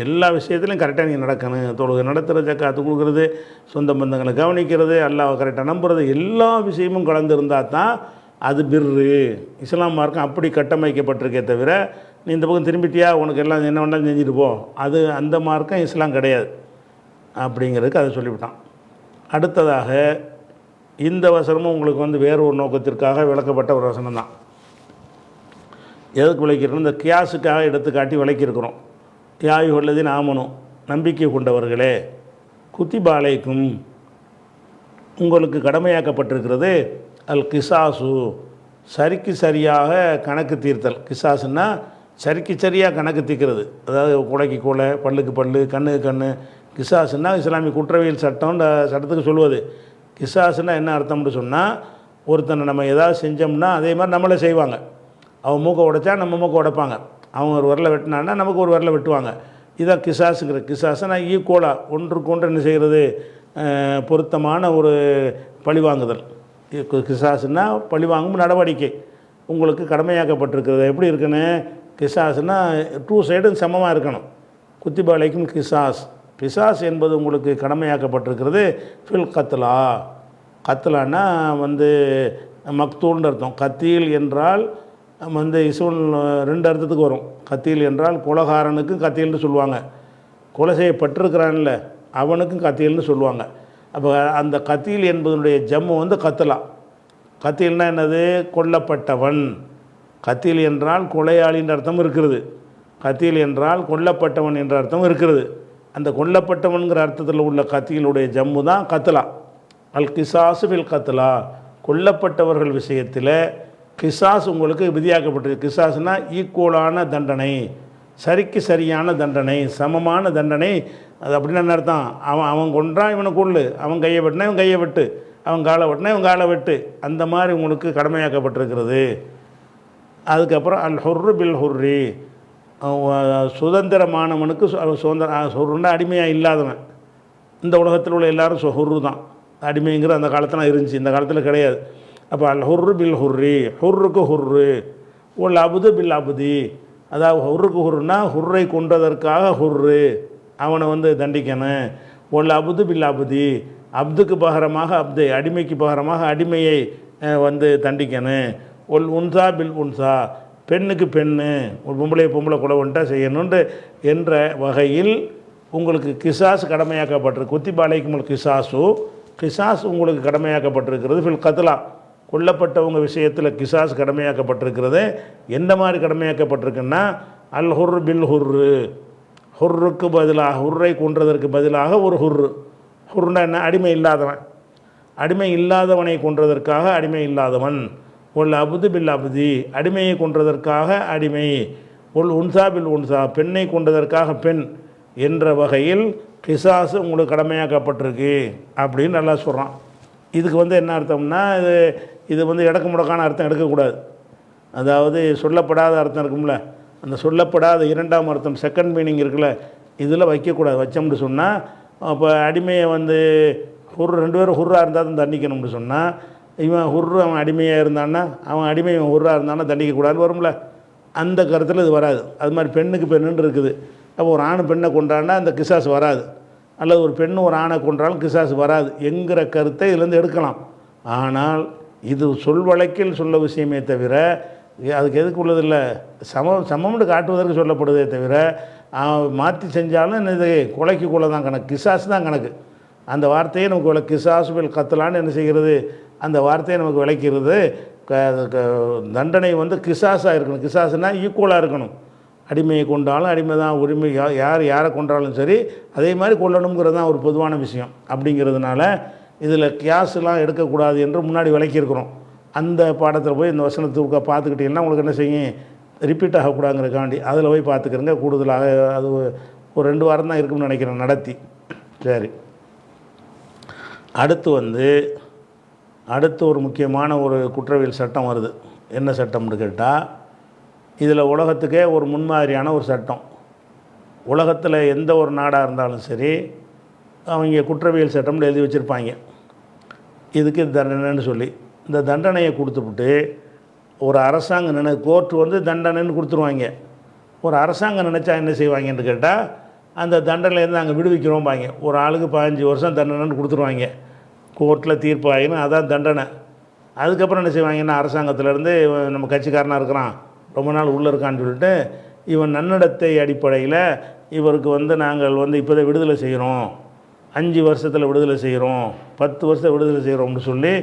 B: எல்லா விஷயத்துலையும் கரெக்டாக நீங்கள் நடக்கணும். தொழுகை நடத்துகிறது, ஜக்காத்து கொடுக்குறது, சொந்த பந்தங்களை கவனிக்கிறது, அல்லாஹ்வை கரெக்டாக நம்புறது, எல்லா விஷயமும் கலந்துருந்தால் தான் அது பிர்ரு. இஸ்லாம் மார்க்கம் அப்படி கட்டமைக்கப்பட்டிருக்கே தவிர, நீ இந்த பக்கம் திரும்பிட்டியா உனக்கு எல்லாம் என்ன வேணாலும் செஞ்சுட்டு போ, அது அந்த மார்க்கம் இஸ்லாம் கிடையாது அப்படிங்கிறதுக்கு அதை சொல்லிவிட்டான். அடுத்ததாக இந்த வசனமும் உங்களுக்கு வேறு ஒரு நோக்கத்திற்காக விளக்கப்பட்ட ஒரு வசனம் தான். எதுக்கு விளக்கிறோம்? இந்த கியாஸுக்காக எடுத்துக்காட்டி விளக்கியிருக்கிறோம். யாயு உள்ளதின் ஆமனும், நம்பிக்கை கொண்டவர்களே, குத்திபாலைக்கும், உங்களுக்கு கடமையாக்கப்பட்டிருக்கிறது அல் கிசாசு, சரிக்கு சரியாக கணக்கு தீர்த்தல். கிசாசுன்னா சரிக்கு சரியாக கணக்கு தீர்க்கிறது. அதாவது குடைக்கு கூடை, பல்லுக்கு பல்லு, கண்ணுக்கு கண். கிசாசுன்னா இஸ்லாமிய குற்றவியல் சட்டத்துக்கு சொல்லுவது. கிசாசுன்னா என்ன அர்த்தம்னு சொன்னால், ஒருத்தனை நம்ம ஏதாவது செஞ்சோம்னா அதே மாதிரி நம்மளே செய்வாங்க. அவன் மூக்கை உடைச்சா நம்ம மூக்கை உடைப்பாங்க, அவங்க ஒரு விரலை வெட்டினான்னா நமக்கு ஒரு விரலை வெட்டுவாங்க. இதான் கிசாஸுங்கிற. கிசாசுனா ஈக்குவலாக ஒன்றுக்கு ஒன்று என்ன செய்கிறது, பொருத்தமான ஒரு பழிவாங்குதல். கிசாசுன்னா பழிவாங்கும் நடவடிக்கை உங்களுக்கு கடமையாக்கப்பட்டிருக்கிறது. எப்படி இருக்குன்னு, கிசாசுனா டூ சைடும் சமமாக இருக்கணும். குத்திபாலைக்கும் கிசாஸ் என்பது உங்களுக்கு கடமையாக்கப்பட்டிருக்கிறது. ஃபில் கத்லா, கத்லான்னா மக்தூல்னு அர்த்தம். கத்தீல் என்றால் இசுல் ரெண்டு அர்த்தத்துக்கு வரும். கத்தீல் என்றால் கொலகாரனுக்கும் கத்தீல்னு சொல்லுவாங்க, கொலை செய்யப்பட்டிருக்கிறான்ல அவனுக்கும் கத்தீல்னு சொல்லுவாங்க. அப்போ அந்த கத்தீல் என்பதனுடைய ஜம்மு கத்லா. கத்தீல்னா என்னது? கொல்லப்பட்டவன். கத்தீல் என்றால் கொலையாளின்ற அர்த்தம் இருக்கிறது, கத்தீல் என்றால் கொல்லப்பட்டவன் என்ற அர்த்தம் இருக்கிறது. அந்த கொல்லப்பட்டவன்கிற அர்த்தத்தில் உள்ள கத்தீலுடைய ஜம்மு தான் கத்லா. அல் கிசாசு வில் கத்லா, கொல்லப்பட்டவர்கள் விஷயத்தில் கிசாஸ் உங்களுக்கு விதியாக்கப்பட்டிருக்கு. கிசாஸ்னால் ஈக்குவலான தண்டனை, சரிக்கு சரியான தண்டனை, சமமான தண்டனை. அது அப்படின்னு என்ன அர்த்தம்? அவன் கொன்றான் இவனை கொள்ளு, அவன் கையை வெட்டினா இவன் கையை வெட்டு, அவன் காலை வெட்டினா இவன் காலை வெட்டு, அந்த மாதிரி உங்களுக்கு கடமையாக்கப்பட்டிருக்கிறது. அதுக்கப்புறம் அல் ஹுர்ரு பில் ஹுர்ரி, சுதந்திரமானவனுக்கு ஹுர்ருன்னா அடிமையாக இல்லாதவன். இந்த உலகத்தில் உள்ள எல்லாரும் ஹுர்ரு தான். அடிமைங்கிற அந்த காலத்தில் இருந்துச்சு, இந்த காலத்தில் கிடையாது. அப்போ அல் ஹுர்ரு பில் ஹுர்ரி, ஹுர்ருக்கு ஹுர்ரு, ஒல் அபுது பில் அபுதி. அதாவது ஹுர்ருக்கு ஹுர்ருன்னா ஹுர்ரை கொண்டதற்காக ஹுர்ரு அவனை வந்து தண்டிக்கணும். ஒல் அபுது பில் அபுதி, அப்துக்கு பகரமாக அப்தை, அடிமைக்கு பகரமாக அடிமையை வந்து தண்டிக்கணும். ஒல் உன்சா பில் உன்சா, பெண்ணுக்கு பெண்ணு, ஒரு பொம்பளை கொலை பண்ணிட்டா செய்யணுன்ற என்ற வகையில் உங்களுக்கு கிசாஸ் கடமையாக்கப்பட்டிருக்கு. குத்திபாலைக்கும் கிசாஸு, கிசாஸ் உங்களுக்கு கடமையாக்கப்பட்டிருக்கிறது. ஃபில் கத்லா, கொல்லப்பட்டவங்க விஷயத்தில் கிசாஸ் கடமையாக்கப்பட்டிருக்கிறது. எந்த மாதிரி கடமையாக்கப்பட்டிருக்குன்னா அல் ஹுர் பில் ஹுர்ரு, ஹுர்ருக்கு பதிலாக, ஹுர்ரை கொன்றதற்கு பதிலாக ஒரு ஹுர்ரு. ஹுர்னா என்ன? அடிமை இல்லாதவன். அடிமை இல்லாதவனை கொன்றதற்காக அடிமை இல்லாதவன். ஒல் அபுது பில் அபுதி, அடிமையை கொன்றதற்காக அடிமை. ஒல் உன்சா பில் உன்சா, பெண்ணை கொன்றதற்காக பெண் என்ற வகையில் கிசாஸ் உங்களுக்கு கடமையாக்கப்பட்டிருக்கு அப்படின்னு நல்லா சொல்கிறான். இதுக்கு வந்து என்ன அர்த்தம்னா, இது வந்து இடக்கு முடக்கான அர்த்தம் எடுக்கக்கூடாது. அதாவது சொல்லப்படாத அர்த்தம் இருக்கும்ல, அந்த சொல்லப்படாத இரண்டாம் அர்த்தம், செகண்ட் மீனிங் இருக்குல்ல, இதில் வைக்கக்கூடாது. வச்சோம்னு சொன்னால் அப்போ அடிமையை வந்து ரெண்டு பேரும் ஹுர்ராக இருந்தால் தான் தண்டிக்கணும்னு சொன்னால், இவன் அவன் அடிமையாக இருந்தான்னா, அவன் அடிமை இவன் ஹுர்ராக இருந்தான்னா தண்டிக்கக்கூடாதுன்னு வரும்ல, அந்த கருத்தில் இது வராது. அது மாதிரி பெண்ணுக்கு பெண்ணுன்னு இருக்குது. அப்போ ஒரு ஆண் பெண்ணை கொண்டான்னா அந்த கிசாஸ் வராது, அல்லது ஒரு பெண்ணு ஒரு ஆணை கொன்றாலும் கிசாஸ் வராது என்கிற கருத்தை இதுலேருந்து எடுக்கலாம். ஆனால் இது சொல் வழக்கில் சொல்ல விஷயமே தவிர அதுக்கு எதுக்கு உள்ளதில்லை, சமம்னு காட்டுவதற்கு சொல்லப்படுதே தவிர மாற்றி செஞ்சாலும் இது கொலைக்கு கொலை தான் கணக்கு, கிசாஸ் தான் கணக்கு. அந்த வார்த்தையை நமக்கு கிசாசுவில் கத்தலான்னு என்ன செய்கிறது, அந்த வார்த்தையை நமக்கு விளக்கிறது. தண்டனை வந்து கிசாஸாக இருக்கணும். கிசாஸ்னால் ஈக்குவலாக இருக்கணும். அடிமையை கொண்டாலும் அடிமை தான், உரிமை யாரை கொண்டாலும் சரி அதே மாதிரி கொள்ளணுங்கிறது தான் ஒரு பொதுவான விஷயம். அப்படிங்கிறதுனால இதில் கியாஸ்லாம் எடுக்கக்கூடாது என்று முன்னாடி விளக்கியிருக்கிறோம். அந்த பாடத்தில் போய் இந்த வசனத்தை பார்த்துக்கிட்டீங்கன்னா உங்களுக்கு என்ன செய்யும், ரிப்பீட் ஆகக்கூடாதுங்கிறக்காண்டி அதில் போய் பார்த்துக்கிறங்க. கூடுதலாக அது ஒரு 2 வாரம் தான் இருக்குன்னு நினைக்கிறேன் நடத்தி. சரி, அடுத்து ஒரு முக்கியமான ஒரு குற்றவியல் சட்டம் வருது. என்ன சட்டம்னு கேட்டால், இதில் உலகத்துக்கே ஒரு முன்மாதிரியான ஒரு சட்டம். உலகத்தில் எந்த ஒரு நாடாக இருந்தாலும் சரி அவங்க குற்றவியல் சட்டம்னு எழுதி வச்சுருப்பாங்க. இதுக்கு தண்டனைன்னு சொல்லி இந்த தண்டனையை கொடுத்துவிட்டு ஒரு அரசாங்கம் கோர்ட்டு வந்து தண்டனைன்னு கொடுத்துருவாங்க. ஒரு அரசாங்கம் நினச்சா என்ன செய்வாங்கன்னு கேட்டால், அந்த தண்டனையிலேருந்து நாங்கள் விடுவிக்கிறோம்பாங்க. ஒரு ஆளுக்கு 15 வருஷம் தண்டனைன்னு கொடுத்துருவாங்க. கோர்ட்டில் தீர்ப்பு ஆகினா அதான் தண்டனை. அதுக்கப்புறம் என்ன செய்வாங்கன்னா, அரசாங்கத்திலேருந்து நம்ம கட்சிக்காரனாக இருக்கிறான், ரொம்ப நாள் உள்ளே இருக்கான்னு சொல்லிட்டு இவன் நன்னடத்தை அடிப்படையில் இவருக்கு வந்து நாங்கள் வந்து இப்போதான் விடுதலை செய்கிறோம், 5 வருஷத்தில் விடுதலை செய்கிறோம், 10 வருஷத்தில் விடுதலை செய்கிறோம்னு சொல்லி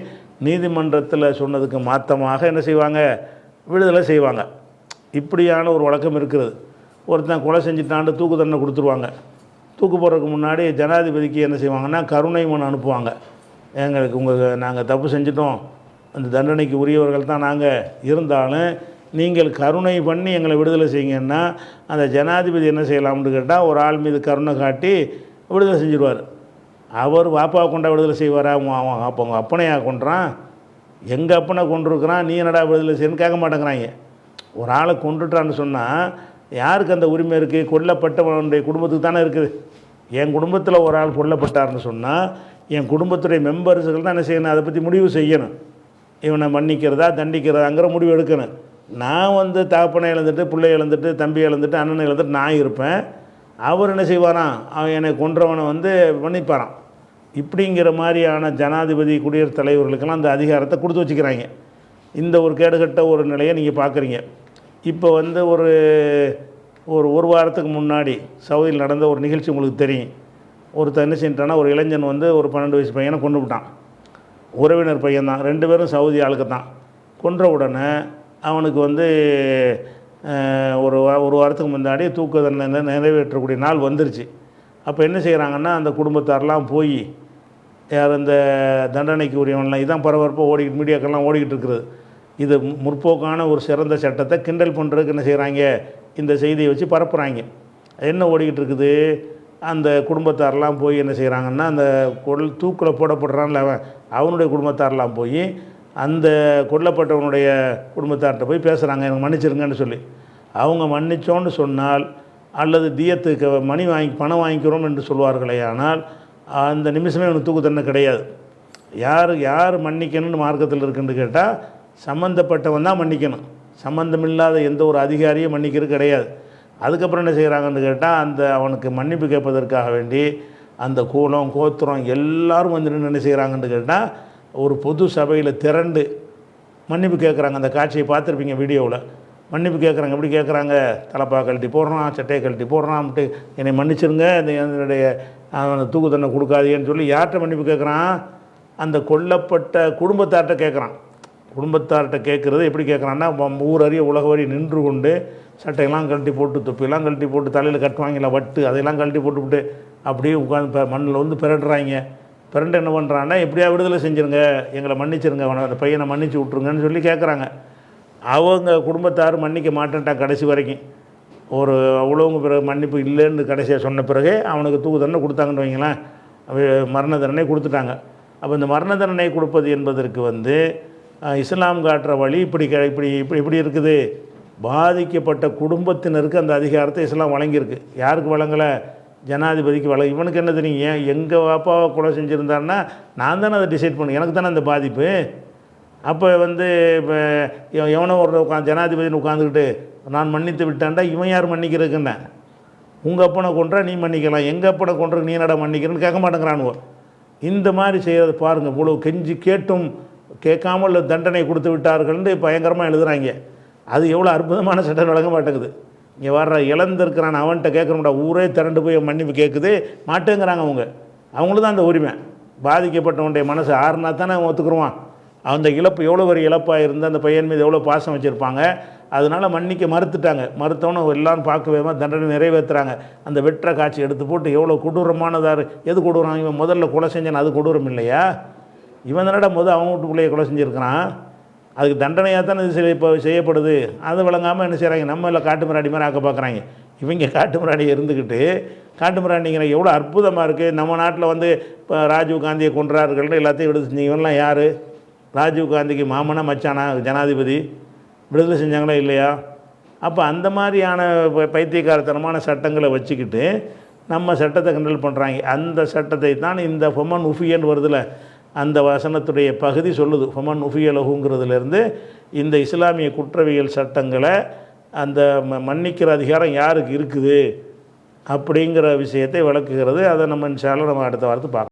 B: நீதிமன்றத்தில் சொன்னதுக்கு மாற்றமாக என்ன செய்வாங்க, விடுதலை செய்வாங்க. இப்படியான ஒரு வழக்கம் இருக்கிறது. ஒருத்தன் கொலை செஞ்சுட்டாண்டு தூக்கு தண்டனை கொடுத்துருவாங்க. தூக்கு போடுறதுக்கு முன்னாடி ஜனாதிபதிக்கு என்ன செய்வாங்கன்னா கருணை மனு அனுப்புவாங்க. எங்களுக்கு நாங்கள் தப்பு செஞ்சிட்டோம், அந்த தண்டனைக்கு உரியவர்கள் தான் நாங்கள், இருந்தாலும் நீங்கள் கருணை பண்ணி எங்களை விடுதலை செய்யுங்கன்னா அந்த ஜனாதிபதி என்ன செய்யலாம்னு கேட்டால், ஒரு ஆள் மீது கருணை காட்டி விடுதலை செஞ்சுருவார். அவர் வாப்பாவை கொண்டா விடுதலை செய்வாரா, அவன் அப்போ அவங்க அப்பனையாக கொன்றான், எங்கள் அப்பனை கொண்டிருக்கிறான், நீ என்னடா விடுதலை செய்யணும்னு கேட்க மாட்டேங்கிறாங்க. ஒரு ஆளை கொண்டுட்டான்னு சொன்னால் யாருக்கு அந்த உரிமை இருக்குது, கொல்லப்பட்டவனுடைய குடும்பத்துக்கு தானே இருக்குது. என் குடும்பத்தில் ஒரு ஆள் கொல்லப்பட்டார்னு சொன்னால் என் குடும்பத்துடைய மெம்பர்ஸுகள் தான் என்ன செய்யணும், அதை பற்றி முடிவு செய்யணும். இவனை மன்னிக்கிறதா தண்டிக்கிறதாங்கிற முடிவு எடுக்கணும். நான் வந்து தகப்பனை இழந்துட்டு, பிள்ளை இழந்துட்டு, தம்பி இழந்துட்டு, அண்ணனை இழந்துட்டு நான் இருப்பேன். அவர் என்ன செய்வாராம், அவன் என்னை கொன்றவனை வந்து மன்னிப்பாரான். இப்படிங்கிற மாதிரியான ஜனாதிபதி குடியரசுத் தலைவர்களுக்கெல்லாம் அந்த அதிகாரத்தை கொடுத்து வச்சுக்கிறாங்க. இந்த ஒரு கேடுகட்ட ஒரு நிலையை நீங்கள் பார்க்குறீங்க. இப்போ வந்து ஒரு வாரத்துக்கு முன்னாடி சவுதியில் நடந்த ஒரு நிகழ்ச்சி உங்களுக்கு தெரியும். ஒருத்தர் என்ன செஞ்சிட்டான்னா, ஒரு இளைஞன் வந்து ஒரு 12 வயசு பையனை கொண்டு விட்டான். உறவினர் பையன்தான், 2 பேரும் சவுதி ஆளுக்கு தான். கொன்ற உடனே அவனுக்கு வந்து ஒரு வாரத்துக்கு முன்னாடி தூக்கு தண்டனை நிறைவேற்றக்கூடிய நாள் வந்துருச்சு. அப்போ என்ன செய்கிறாங்கன்னா, அந்த குடும்பத்தாரெலாம் போய் யார் அந்த தண்டனைக்கு உரியவன்லாம், இதான் பரபரப்பாக மீடியாக்கெல்லாம் ஓடிக்கிட்டு இருக்கிறது. இது முற்போக்கான ஒரு சிறந்த சட்டத்தை கிண்டல் பண்ணுறதுக்கு என்ன செய்கிறாங்க, இந்த செய்தியை வச்சு பரப்புகிறாங்க. என்ன ஓடிக்கிட்டு இருக்குது, அந்த குடும்பத்தாரெலாம் போய் என்ன செய்கிறாங்கன்னா, அந்த தூக்கில் போடப்படுறான்ல அவனுடைய குடும்பத்தாரெலாம் போய் அந்த கொல்லப்பட்டவனுடைய குடும்பத்தார்கிட்ட போய் பேசுகிறாங்க, எனக்கு மன்னிச்சிருங்கன்னு சொல்லி. அவங்க மன்னிச்சோன்னு சொன்னால் அல்லது தியத்துக்கு பணம் வாங்கிக்கிறோம் என்று சொல்வார்களே, ஆனால் அந்த நிமிஷமே அவனுக்கு தூக்கு தண்டனை கிடையாது. யார் மன்னிக்கணும்னு மார்க்கத்தில் இருக்குன்னு கேட்டால், சம்மந்தப்பட்டவன் தான் மன்னிக்கணும். சம்மந்தமில்லாத எந்த ஒரு அதிகாரியும் மன்னிக்கிறது கிடையாது. அதுக்கப்புறம் என்ன செய்கிறாங்கன்னு கேட்டால் அந்த அவனுக்கு மன்னிப்பு கேட்பதற்காக வேண்டி அந்த கூலம் கோத்திரம் எல்லாரும் வந்து நின்று என்ன செய்கிறாங்கன்னு கேட்டால் ஒரு பொது சபையில் திரண்டு மன்னிப்பு கேட்குறாங்க. அந்த காட்சியை பார்த்துருப்பீங்க வீடியோவில். மன்னிப்பு கேட்குறாங்க. எப்படி கேட்குறாங்க? தலப்பா கழட்டி போடுறான், சட்டையை கழட்டி போடுறான்ட்டு, என்னை மன்னிச்சிருங்க, என்னுடைய தூக்கு தண்டனை கொடுக்காதீங்கன்னு சொல்லி யார்கிட்ட மன்னிப்பு கேட்குறான்? அந்த கொல்லப்பட்ட குடும்பத்தார்கிட்ட கேட்குறான். குடும்பத்தார்கிட்ட கேட்குறது எப்படி கேட்குறான்னா, ஊர் அறிய உலக வரி நின்று கொண்டு சட்டையெல்லாம் கழட்டி போட்டு, தொப்பியெல்லாம் கழட்டி போட்டு, தலையில் கட்டுவாங்கல்ல வட்டு, அதையெல்லாம் கழட்டி போட்டுவிட்டு அப்படியே உட்காந்து மண்ணில் வந்து பிறடுறாங்க. பிறண்டு என்ன பண்ணுறான்னா, எப்படியா விடுதலை செஞ்சுருங்க, எங்களை மன்னிச்சிருங்க, அந்த பையனை மன்னிச்சு விட்ருங்கன்னு சொல்லி கேட்குறாங்க. அவங்க குடும்பத்தார் மன்னிக்க மாட்டேன்ட்டா கடைசி வரைக்கும். ஒரு அவ்வளோங்க பிறகு மன்னிப்பு இல்லைன்னு கடைசியாக சொன்ன பிறகு அவனுக்கு தூக்கு தண்டனை கொடுத்தாங்கன்னு வைங்களேன், மரண தண்டனை கொடுத்துட்டாங்க. அப்போ இந்த மரண தண்டனை கொடுப்பது என்பதற்கு வந்து இஸ்லாம் காட்டுற வழி இப்படி இப்படி இருக்குது. பாதிக்கப்பட்ட குடும்பத்தினருக்கு அந்த அதிகாரத்தை இஸ்லாம் வழங்கியிருக்கு. யாருக்கு வழங்கலை? ஜனாதிபதிக்கு வழங்க. இவனுக்கு என்ன தெரியும்? ஏன் எங்கள் பாப்பாவை கொலை செஞ்சுருந்தான்னா நான் தானே அதை டிசைட் பண்ணேன், எனக்கு தானே அந்த பாதிப்பு. அப்போ வந்து இப்போ எவனோ ஒரு ஜனாதிபதினு உட்காந்துக்கிட்டு நான் மன்னித்து விட்டான்டா, இவன் யார் மன்னிக்கிறதுக்குன்னு? உங்கள் அப்பனை கொன்றா நீ மன்னிக்கலாம், எங்கள் அப்பனை கொன்ற நீ என்னடா மன்னிக்கிறேன்னு கேட்க மாட்டேங்கிறானுவோ. இந்த மாதிரி செய்கிறது பாருங்கள். இவ்வளோ கெஞ்சி கேட்டும் கேட்காமல் தண்டனை கொடுத்து விட்டார்கள்னு பயங்கரமாக எழுதுகிறாங்க. அது எவ்வளோ அற்புதமான சட்டம் வழங்க மாட்டேங்குது. இங்கே வர்ற இழந்திருக்கிறான் அவன்கிட்ட கேட்குறோம்டா, ஊரே திரண்டு போய் மன்னிப்பு கேட்குது, மாட்டேங்கிறாங்க அவங்க. அவங்களுக்கு தான் அந்த உரிமை. பாதிக்கப்பட்டவனுடைய மனசு ஆறுனா தானே அவன் ஒத்துக்குருவான். அந்த இழப்பு எவ்வளோ ஒரு இழப்பாக இருந்து அந்த பையன் மீது எவ்வளோ பாசம் வச்சுருப்பாங்க. அதனால் மன்னிக்க மறுத்துட்டாங்க. மறுத்தவனு எல்லாம் பார்க்கவே தண்டனை நிறைவேற்றுறாங்க. அந்த வெற்ற காட்சி எடுத்து போட்டு எவ்வளோ கொடூரமானதாக. எது கொடூரம்? இவன் முதல்ல கொலை செஞ்சான், அது கொடூரம் இல்லையா? இவன் தானடா அவங்க வீட்டுக்குள்ளேயே கொலை செஞ்சுருக்கிறான். அதுக்கு தண்டனையாக தானே இது இப்போ செய்யப்படுது. அது விளங்காமல் என்ன செய்கிறாங்க? நம்ம இல்லை காட்டு மிராடி மாதிரி ஆக்க பார்க்குறாங்க. இவங்க காட்டு மிராடி இருந்துக்கிட்டு காட்டு மிராண்டிங்கிற எவ்வளோ அற்புதமாக இருக்குது. நம்ம நாட்டில் வந்து இப்போ ராஜீவ் காந்தியை கொன்றார்கள்னு எல்லாத்தையும் விடுதலை செஞ்சு. இவன்லாம் யார்? ராஜீவ் காந்திக்கு மாமனா மச்சானா ஜனாதிபதி? விடுதலை செஞ்சாங்களா இல்லையா? அப்போ அந்த மாதிரியான பைத்தியக்காரத்தனமான சட்டங்களை வச்சுக்கிட்டு நம்ம சட்டத்தை கண்ட்ரோல் பண்ணுறாங்க. அந்த சட்டத்தை தான் இந்த ஃபமன் உஃபியன்னு வருதில்ல, அந்த வசனத்துடைய பகுதி சொல்லுது. ஃபமன் உஃபியலகுங்கிறதுலேருந்து இந்த இஸ்லாமிய குற்றவியல் சட்டங்களை அந்த மன்னிக்கிற அதிகாரம் யாருக்கு இருக்குது அப்படிங்கிற விஷயத்தை விளக்குகிறது. அதை நம்ம இன்ஷா அல்லாஹ் நம்ம அடுத்த வாரத்தை பார்க்கலாம்.